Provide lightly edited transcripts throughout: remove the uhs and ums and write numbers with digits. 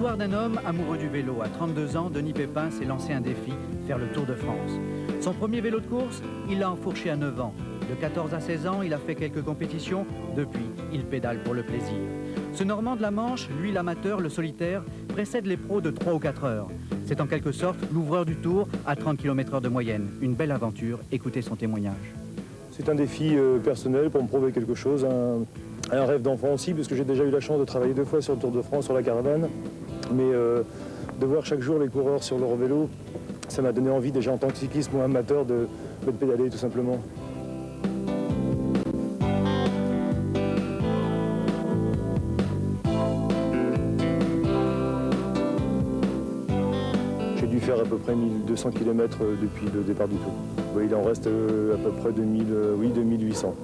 L'histoire d'un homme amoureux du vélo. À 32 ans, Denis Pépin s'est lancé un défi, faire le Tour de France. Son premier vélo de course, il l'a enfourché à 9 ans. De 14 à 16 ans, il a fait quelques compétitions. Depuis, il pédale pour le plaisir. Ce Normand de la Manche, lui l'amateur, le solitaire, précède les pros de 3 ou 4 heures. C'est en quelque sorte l'ouvreur du Tour à 30 km/h de moyenne. Une belle aventure, écoutez son témoignage. C'est un défi personnel pour me prouver quelque chose, un rêve d'enfant aussi, parce que j'ai déjà eu la chance de travailler 2 fois sur le Tour de France, sur la caravane. Mais de voir chaque jour les coureurs sur leur vélo, ça m'a donné envie déjà en tant que cycliste ou amateur de pédaler tout simplement. J'ai dû faire à peu près 1200 km depuis le départ du Tour. Il en reste à peu près 2800.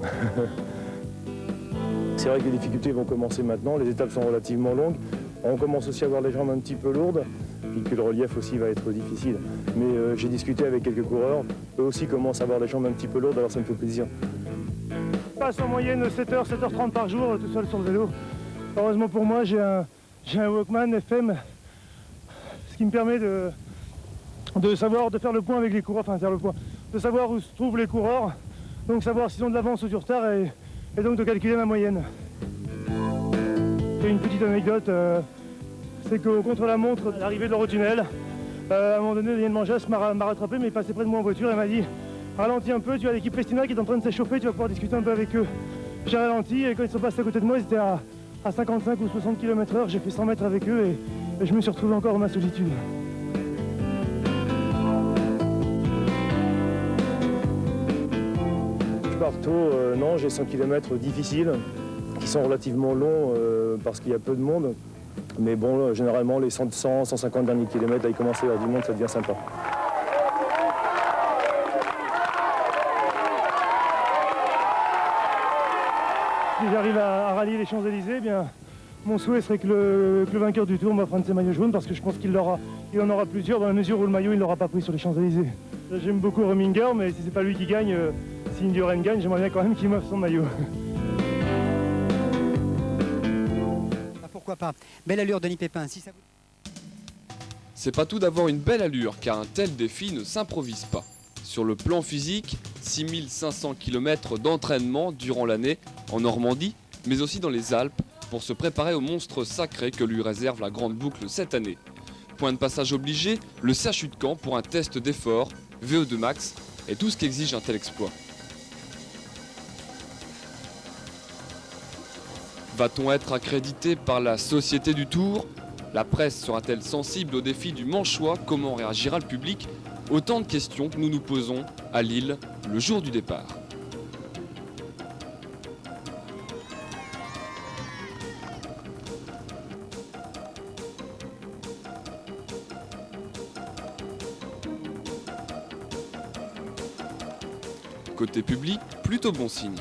C'est vrai que les difficultés vont commencer maintenant, les étapes sont relativement longues. On commence aussi à avoir les jambes un petit peu lourdes, et que le relief aussi va être difficile. Mais j'ai discuté avec quelques coureurs, eux aussi commencent à avoir les jambes un petit peu lourdes, alors ça me fait plaisir. Je passe en moyenne 7h, 7h30 par jour tout seul sur le vélo. Heureusement pour moi, j'ai un Walkman FM, ce qui me permet de faire le point avec les coureurs, de savoir où se trouvent les coureurs, donc savoir s'ils ont de l'avance ou du retard et donc de calculer ma moyenne. Et une petite anecdote, c'est que contre la montre, à l'arrivée de l'Eurotunnel, à un moment donné, Daniel Manjas m'a rattrapé, mais il passait près de moi en voiture et m'a dit « Ralentis un peu, tu as l'équipe Festina qui est en train de s'échauffer, tu vas pouvoir discuter un peu avec eux. » J'ai ralenti et quand ils sont passés à côté de moi, ils étaient à 55 ou 60 km/h, j'ai fait 100 mètres avec eux et je me suis retrouvé encore dans ma solitude. Tôt, non, j'ai 100 km difficiles, qui sont relativement longs parce qu'il y a peu de monde. Mais bon, généralement, les 100, 150 derniers kilomètres, là, il commence à y avoir du monde, ça devient sympa. Si j'arrive à rallier les Champs-Élysées, eh bien, mon souhait serait que le vainqueur du Tour m'offre un de ses maillots jaunes, parce que je pense qu'il en aura plusieurs, dans la mesure où le maillot, il ne l'aura pas pris sur les Champs-Élysées. J'aime beaucoup Rominger, mais si c'est pas lui qui gagne, si Indurain gagne, j'aimerais bien quand même qu'il m'offre son maillot. Pourquoi pas. Belle allure, Denis Pépin. Si ça vous... C'est pas tout d'avoir une belle allure, car un tel défi ne s'improvise pas. Sur le plan physique, 6500 km d'entraînement durant l'année en Normandie, mais aussi dans les Alpes, pour se préparer au monstre sacré que lui réserve la Grande Boucle cette année. Point de passage obligé, le CHU de Caen pour un test d'effort, VO2 max, et tout ce qu'exige un tel exploit. Va-t-on être accrédité par la Société du Tour? La presse sera-t-elle sensible au défi du Manchois? Comment réagira le public? Autant de questions que nous nous posons à Lille le jour du départ. Côté public, plutôt bon signe.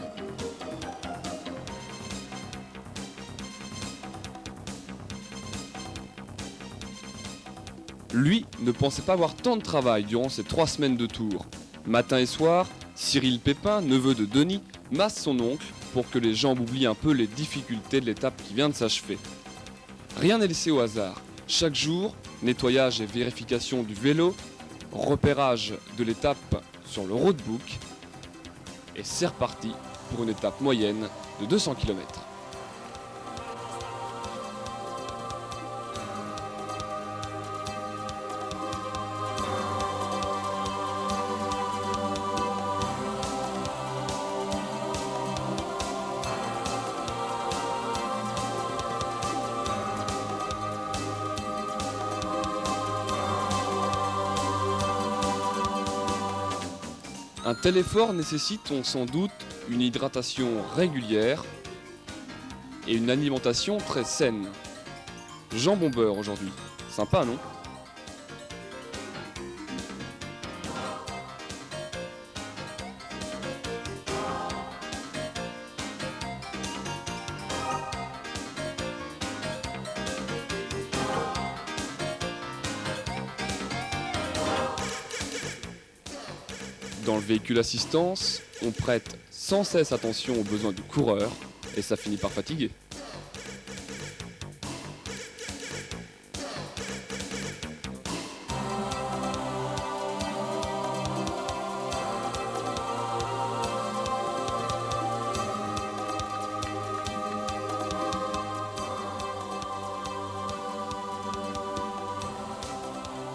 Lui ne pensait pas avoir tant de travail durant ces 3 semaines de tour. Matin et soir, Cyril Pépin, neveu de Denis, masse son oncle pour que les jambes oublient un peu les difficultés de l'étape qui vient de s'achever. Rien n'est laissé au hasard. Chaque jour, nettoyage et vérification du vélo, repérage de l'étape sur le roadbook, et c'est reparti pour une étape moyenne de 200 km. Un tel effort nécessite, on sans doute, une hydratation régulière et une alimentation très saine. Jambon beurre aujourd'hui, sympa non ? Dans le véhicule assistance, on prête sans cesse attention aux besoins du coureur et ça finit par fatiguer.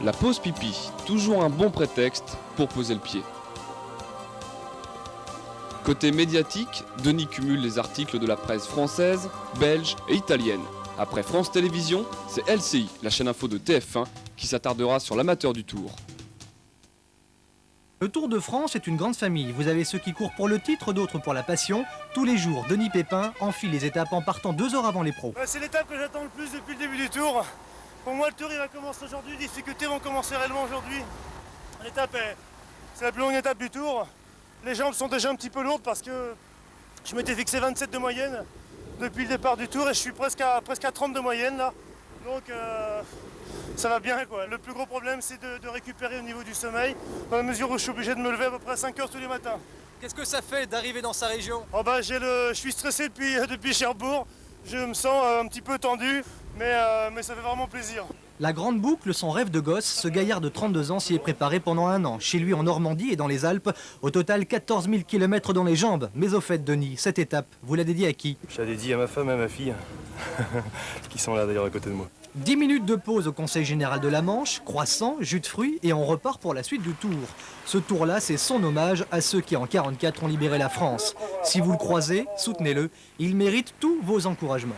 La pause pipi, toujours un bon prétexte pour poser le pied. Côté médiatique, Denis cumule les articles de la presse française, belge et italienne. Après France Télévisions, c'est LCI, la chaîne info de TF1, qui s'attardera sur l'amateur du Tour. Le Tour de France est une grande famille. Vous avez ceux qui courent pour le titre, d'autres pour la passion. Tous les jours, Denis Pépin enfile les étapes en partant 2 heures avant les pros. C'est l'étape que j'attends le plus depuis le début du Tour. Pour moi, le Tour il va commencer aujourd'hui, les difficultés vont commencer réellement aujourd'hui. C'est la plus longue étape du Tour. Les jambes sont déjà un petit peu lourdes parce que je m'étais fixé 27 de moyenne depuis le départ du Tour et je suis presque à 30 de moyenne là. Donc ça va bien quoi. Le plus gros problème c'est de récupérer au niveau du sommeil, dans la mesure où je suis obligé de me lever à peu près à 5 heures tous les matins. Qu'est-ce que ça fait d'arriver dans sa région? Je suis stressé depuis Cherbourg, je me sens un petit peu tendu, mais ça fait vraiment plaisir. La grande boucle, son rêve de gosse, ce gaillard de 32 ans s'y est préparé pendant 1 an, chez lui en Normandie et dans les Alpes. Au total, 14 000 km dans les jambes. Mais au fait, Denis, cette étape, vous la dédiez à qui? Je la dédie à ma femme et à ma fille, qui sont là d'ailleurs à côté de moi. 10 minutes de pause au Conseil Général de la Manche, croissant, jus de fruits et on repart pour la suite du Tour. Ce Tour-là, c'est son hommage à ceux qui en 44 ont libéré la France. Si vous le croisez, soutenez-le, il mérite tous vos encouragements.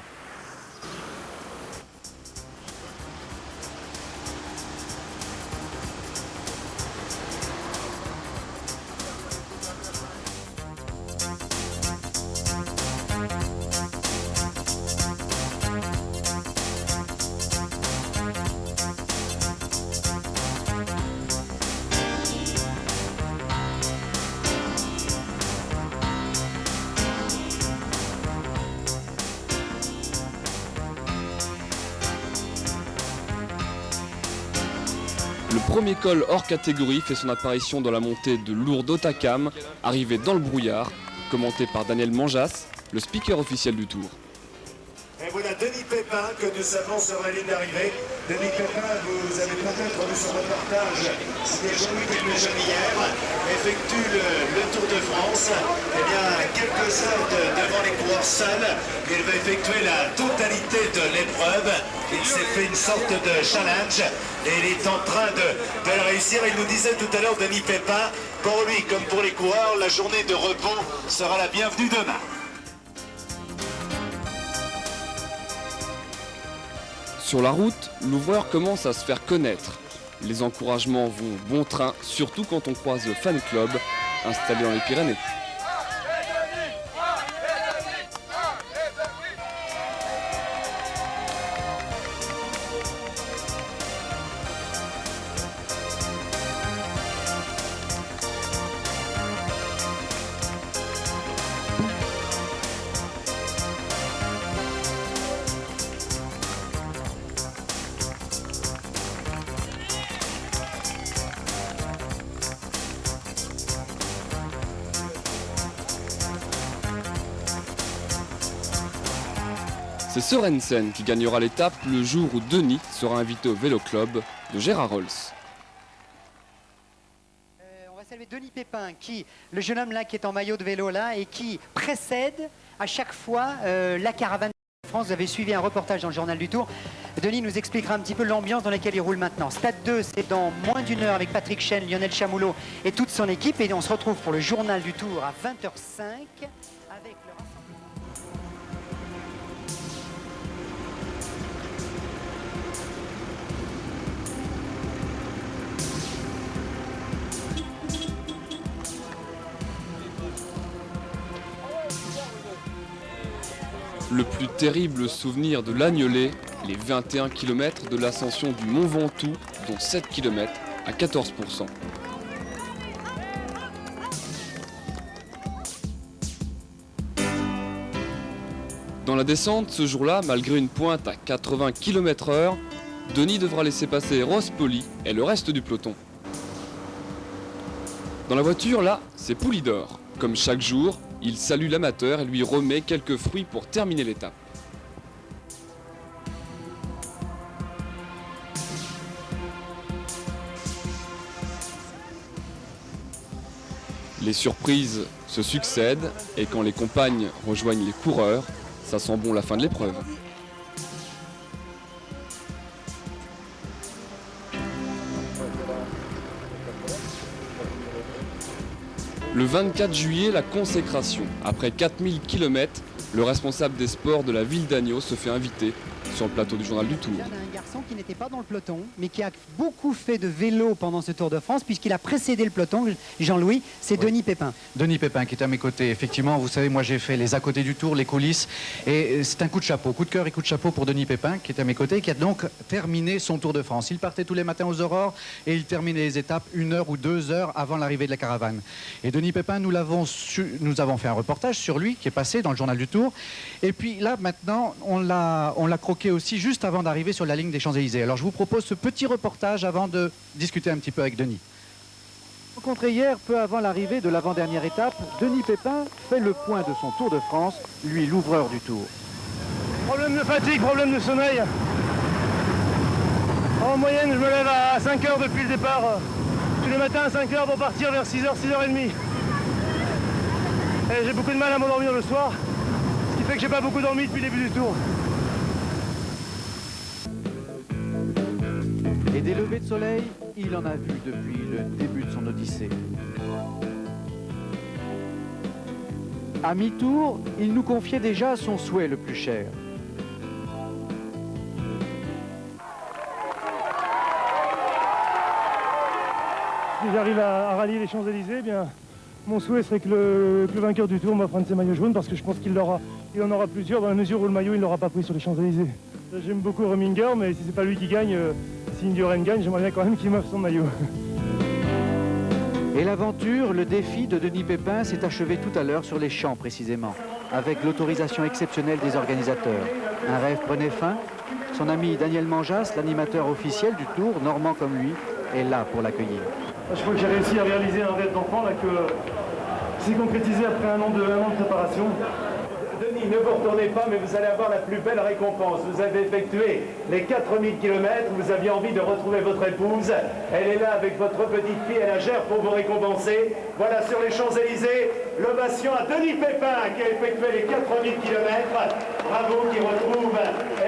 Le premier col hors catégorie fait son apparition dans la montée de Lourdes-Otakam, arrivé dans le brouillard, commenté par Daniel Manjas, le speaker officiel du Tour. Et voilà Denis Pépin que nous savons sur la ligne d'arrivée. Denis Pépin, vous avez peut-être vu son reportage, c'était aujourd'hui quelques jours hier, effectue le Tour de France. Eh bien, quelques heures devant les coureurs seuls, il va effectuer la totalité de l'épreuve. Il s'est fait une sorte de challenge et il est en train de le réussir. Il nous disait tout à l'heure, Denis Pépin, pour lui comme pour les coureurs, la journée de repos sera la bienvenue demain. Sur la route, l'ouvreur commence à se faire connaître. Les encouragements vont bon train, surtout quand on croise le fan club installé dans les Pyrénées. C'est Sørensen qui gagnera l'étape le jour où Denis sera invité au vélo club de Gérard Rolls. On va saluer Denis Pépin, le jeune homme là qui est en maillot de vélo là et qui précède à chaque fois la caravane de France. Vous avez suivi un reportage dans le journal du Tour. Denis nous expliquera un petit peu l'ambiance dans laquelle il roule maintenant. Stade 2, c'est dans moins d'1 heure avec Patrick Chêne, Lionel Chamoulot et toute son équipe. Et on se retrouve pour le journal du Tour à 20h05 avec le... Le plus terrible souvenir de l'Agnelet, les 21 km de l'ascension du Mont Ventoux, dont 7 km à 14%. Dans la descente, ce jour-là, malgré une pointe à 80 km/h, Denis devra laisser passer Ross Poli et le reste du peloton. Dans la voiture, là, c'est Poulidor. Comme chaque jour, il salue l'amateur et lui remet quelques fruits pour terminer l'étape. Les surprises se succèdent et quand les compagnes rejoignent les coureurs, ça sent bon la fin de l'épreuve. Le 24 juillet, la consécration. Après 4000 km, le responsable des sports de la ville d'Agneaux se fait inviter sur le plateau du Journal du Tour. Il y a un garçon qui n'était pas dans le peloton, mais qui a beaucoup fait de vélo pendant ce Tour de France, puisqu'il a précédé le peloton, Jean-Louis, c'est Denis Pépin. Denis Pépin qui est à mes côtés. Effectivement, vous savez, moi j'ai fait les à côté du Tour, les coulisses. Et c'est un coup de chapeau, coup de cœur et coup de chapeau pour Denis Pépin qui est à mes côtés, qui a donc terminé son Tour de France. Il partait tous les matins aux aurores et il terminait les étapes 1 heure ou 2 heures avant l'arrivée de la caravane. Et Denis Pépin, nous avons fait un reportage sur lui qui est passé dans le Journal du Tour. Et puis là, maintenant, on l'a croqué aussi juste avant d'arriver sur la ligne des Champs-Élysées. Alors je vous propose ce petit reportage avant de discuter un petit peu avec Denis. Rencontré hier, peu avant l'arrivée de l'avant-dernière étape, Denis Pépin fait le point de son Tour de France, lui l'ouvreur du Tour. Problème de fatigue, problème de sommeil. En moyenne, je me lève à 5 h depuis le départ. Tous les matins à 5 h pour partir vers 6 h, 6 h 30. Et j'ai beaucoup de mal à m'endormir le soir, ce qui fait que j'ai pas beaucoup dormi depuis le début du Tour. Et des levées de soleil, il en a vu depuis le début de son odyssée. À mi-tour, il nous confiait déjà son souhait le plus cher. Si j'arrive à rallier les Champs-Élysées, eh bien, mon souhait serait que le vainqueur du Tour m'offre un de ses maillots jaunes, parce que je pense qu'il en aura plusieurs dans la mesure où le maillot il ne l'aura pas pris sur les Champs-Élysées. J'aime beaucoup Reminger, mais si c'est pas lui qui gagne, si Indurain gagne, j'aimerais bien quand même qu'il m'offre son maillot. Et l'aventure, le défi de Denis Pépin s'est achevé tout à l'heure sur les champs précisément, avec l'autorisation exceptionnelle des organisateurs. Un rêve prenait fin. Son ami Daniel Manjas, l'animateur officiel du Tour, normand comme lui, est là pour l'accueillir. Je crois que j'ai réussi à réaliser un rêve d'enfant là que s'est concrétisé après un an de préparation. Denis, ne vous retournez pas, mais vous allez avoir la plus belle récompense. Vous avez effectué les 4000 km, vous aviez envie de retrouver votre épouse. Elle est là avec votre petite fille, elle a gère pour vous récompenser. Voilà sur les Champs-Élysées, l'ovation à Denis Pépin qui a effectué les 4000 km. Bravo, qui retrouve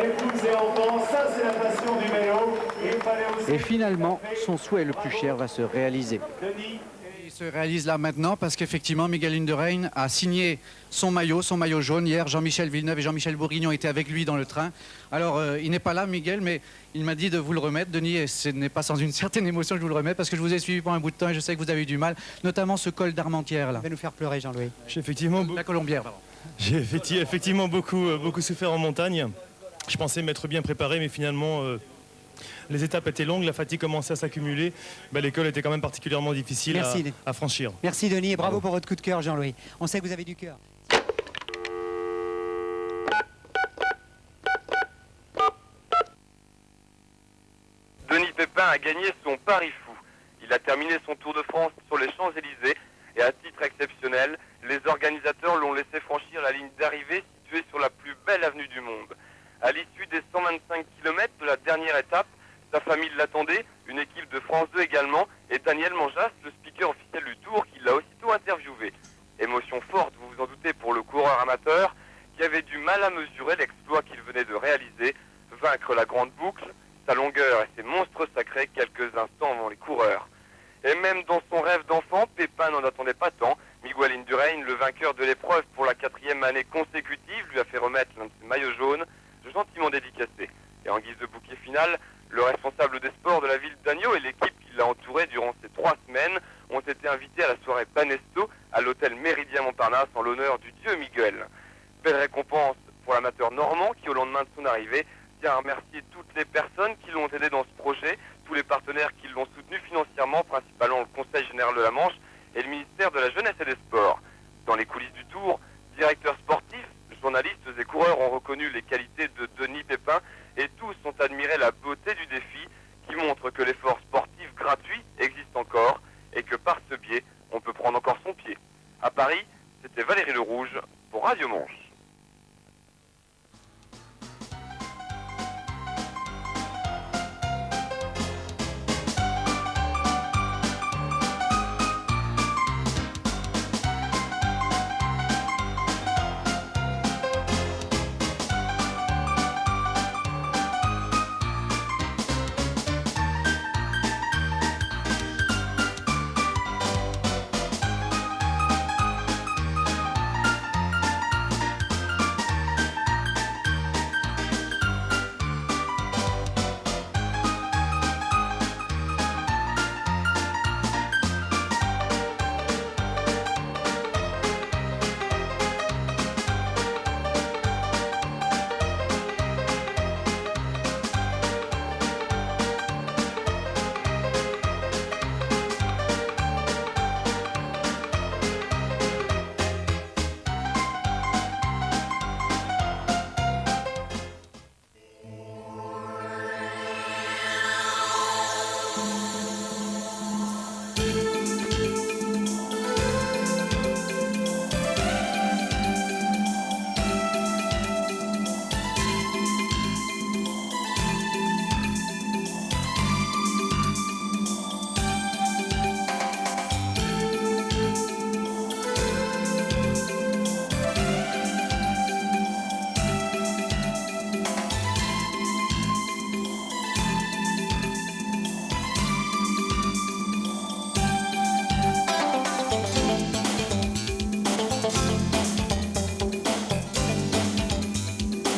épouse et enfants. Ça, c'est la passion du vélo. Il fallait aussi... Et finalement, son souhait le plus cher va se réaliser. Denis, Il se réalise là maintenant parce qu'effectivement Miguel Indurain a signé son maillot jaune. Hier, Jean-Michel Villeneuve et Jean-Michel Bourguignon étaient avec lui dans le train. Alors, il n'est pas là, Miguel, mais il m'a dit de vous le remettre, Denis, et ce n'est pas sans une certaine émotion que je vous le remets parce que je vous ai suivi pendant un bout de temps et je sais que vous avez eu du mal, notamment ce col d'Armentières là. Il va nous faire pleurer, Jean-Louis. La Colombière, pardon. J'ai effectivement beaucoup souffert en montagne. Je pensais m'être bien préparé, mais finalement, les étapes étaient longues, la fatigue commençait à s'accumuler. L'école était quand même particulièrement difficile à franchir. Merci Denis et bravo pour votre coup de cœur, Jean-Louis. On sait que vous avez du cœur. Denis Pépin a gagné son pari fou. Il a terminé son Tour de France sur les Champs-Élysées et à titre exceptionnel, les organisateurs l'ont laissé franchir la ligne d'arrivée située sur la plus belle avenue du monde. À l'issue des 125 km de la dernière étape, sa famille l'attendait, une équipe de France 2 également, et Daniel Manjas, le speaker officiel du Tour, qui l'a aussitôt interviewé. Émotion forte, vous vous en doutez, pour le coureur amateur, qui avait du mal à mesurer l'exploit qu'il venait de réaliser, vaincre la grande boucle, sa longueur et ses monstres sacrés quelques instants avant les coureurs. Et même dans son rêve d'enfant, Pépin n'en attendait pas tant. Miguel Indurain, le vainqueur de l'épreuve pour la 4e année consécutive, lui a fait remettre l'un de ses maillots jaunes, gentiment dédicacé. Et en guise de bouquet final, le responsable des sports de la ville d'Agneaux et l'équipe qui l'a entouré durant ces 3 semaines ont été invités à la soirée Banesto à l'hôtel Méridien Montparnasse en l'honneur du dieu Miguel. Belle récompense pour l'amateur normand qui, au lendemain de son arrivée, tient à remercier toutes les personnes qui l'ont aidé dans ce projet, tous les partenaires qui l'ont soutenu financièrement, principalement le Conseil général de la Manche et le ministère de la Jeunesse et des Sports. Dans les coulisses du Tour, directeurs sportifs, journalistes et coureurs ont reconnu les qualités de Denis Pépin et tous ont admiré la beauté du défi qui montre que l'effort sportif gratuit existe encore et que par ce biais, on peut prendre encore son pied. À Paris, c'était Valérie Le Rouge pour Radio Manche.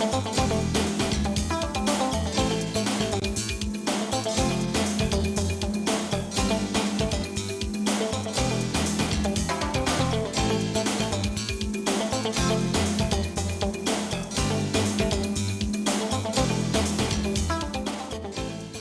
Merci.